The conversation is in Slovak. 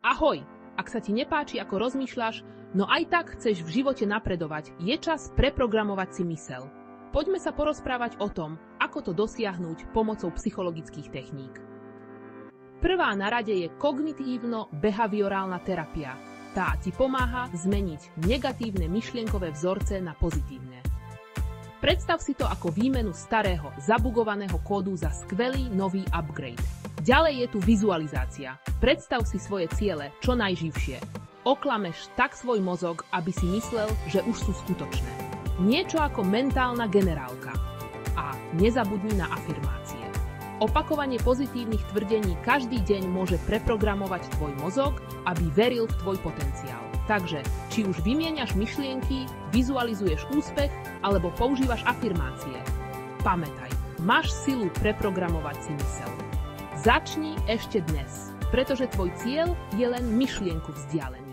Ahoj! Ak sa ti nepáči, ako rozmýšľaš, no aj tak chceš v živote napredovať, je čas preprogramovať si myseľ. Poďme sa porozprávať o tom, ako to dosiahnuť pomocou psychologických techník. Prvá na rade je kognitívno-behaviorálna terapia. Tá ti pomáha zmeniť negatívne myšlienkové vzorce na pozitívne. Predstav si to ako výmenu starého, zabugovaného kódu za skvelý nový upgrade. Ďalej je tu vizualizácia. Predstav si svoje ciele čo najživšie. Oklameš tak svoj mozog, aby si myslel, že už sú skutočné. Niečo ako mentálna generálka. A nezabudni na afirmácie. Opakovanie pozitívnych tvrdení každý deň môže preprogramovať tvoj mozog, aby veril v tvoj potenciál. Takže, či už vymieňaš myšlienky, vizualizuješ úspech, alebo používaš afirmácie. Pamätaj, máš silu preprogramovať si myseľ. Začni ešte dnes, pretože tvoj cieľ je len myšlienku vzdialený.